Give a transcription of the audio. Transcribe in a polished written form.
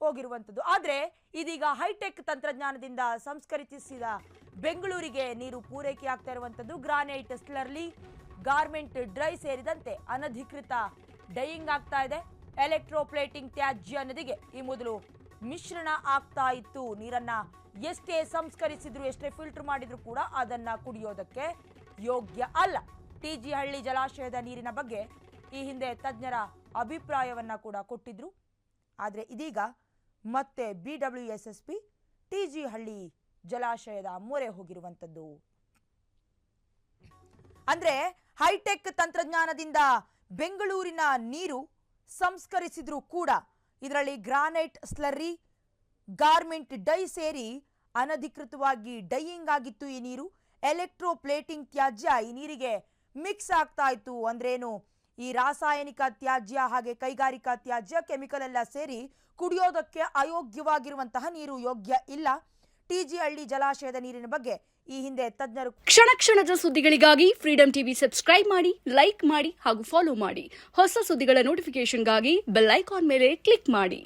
ಹೋಗಿರುವಂಥದ್ದು. ಆದರೆ ಇದೀಗ ಹೈಟೆಕ್ ತಂತ್ರಜ್ಞಾನದಿಂದ ಸಂಸ್ಕರಿಸಿದ ಬೆಂಗಳೂರಿಗೆ ನೀರು ಪೂರೈಕೆ ಆಗ್ತಾ ಇರುವಂಥದ್ದು. ಗ್ರಾನೈಟ್, ಸ್ಲರ್ಲಿ, ಗಾರ್ಮೆಂಟ್ ಡ್ರೈ ಸೇರಿದಂತೆ ಅನಧಿಕೃತ ಡೈಯಿಂಗ್ ಆಗ್ತಾ ಇದೆ. ಎಲೆಕ್ಟ್ರೋಪ್ಲೇಟಿಂಗ್ ತ್ಯಾಜ್ಯ ನದಿಗೆ ಈ ಮೊದಲು ಮಿಶ್ರಣ ಆಗ್ತಾ ಇತ್ತು. ನೀರನ್ನ ಎಷ್ಟೇ ಸಂಸ್ಕರಿಸಿದ್ರು, ಎಷ್ಟೇ ಫಿಲ್ಟರ್ ಮಾಡಿದ್ರು ಕೂಡ ಅದನ್ನ ಕುಡಿಯೋದಕ್ಕೆ ಯೋಗ್ಯ ಅಲ್ಲ. ಟಿಜಿ ಹಳ್ಳಿ ಜಲಾಶಯದ ನೀರಿನ ಬಗ್ಗೆ ಈ ಹಿಂದೆ ತಜ್ಞರ ಅಭಿಪ್ರಾಯವನ್ನ ಕೂಡ ಕೊಟ್ಟಿದ್ರು. ಆದರೆ ಇದೀಗ ಮತ್ತೆ BWSSB ಟಿಜಿ ಹಳ್ಳಿ ಜಲಾಶಯದ ಮೊರೆ ಹೋಗಿರುವಂಥದ್ದು. ಅಂದ್ರೆ ಹೈಟೆಕ್ ತಂತ್ರಜ್ಞಾನದಿಂದ ಬೆಂಗಳೂರಿನ ನೀರು ಸಂಸ್ಕರಿಸಿದ್ರು ಕೂಡ ಇದರಲ್ಲಿ ಗ್ರಾನೈಟ್, ಸ್ಲರ್ರಿ, ಗಾರ್ಮೆಂಟ್ ಡೈ ಸೇರಿ ಅನಧಿಕೃತವಾಗಿ ಡೈಯಿಂಗ್ ಆಗಿತ್ತು ಈ ನೀರು. ಎಲೆಕ್ಟ್ರೋಪ್ಲೇಟಿಂಗ್ ತ್ಯಾಜ್ಯ ಈ ನೀರಿಗೆ ಮಿಕ್ಸ್ ಆಗ್ತಾ ಇತ್ತು. ಅಂದ್ರೇನು, ಈ ರಾಸಾಯನಿಕ ತ್ಯಾಜ್ಯ ಹಾಗೆ ಕೈಗಾರಿಕಾ ತ್ಯಾಜ್ಯ, ಕೆಮಿಕಲ್ ಎಲ್ಲ ಸೇರಿ ಕುಡಿಯೋದಕ್ಕೆ ಅಯೋಗ್ಯವಾಗಿರುವಂತಹ ನೀರು ಯೋಗ್ಯ ಇಲ್ಲ. ಟಿಜಿ ಹಳ್ಳಿ ಜಲಾಶಯದ ನೀರಿನ ಬಗ್ಗೆ ಈ ಹಿಂದೆ ತಜ್ಞರು ಕ್ಷಣ ಕ್ಷಣದ ಸುದ್ದಿಗಳಿಗಾಗಿ ಫ್ರೀಡಂ ಟಿವಿ ಸಬ್ಸ್ಕ್ರೈಬ್ ಮಾಡಿ, ಲೈಕ್ ಮಾಡಿ ಹಾಗೂ ಫಾಲೋ ಮಾಡಿ. ಹೊಸ ಸುದ್ದಿಗಳ ನೋಟಿಫಿಕೇಶನ್ಗಾಗಿ ಬೆಲ್ ಐಕಾನ್ ಮೇಲೆ ಕ್ಲಿಕ್ ಮಾಡಿ.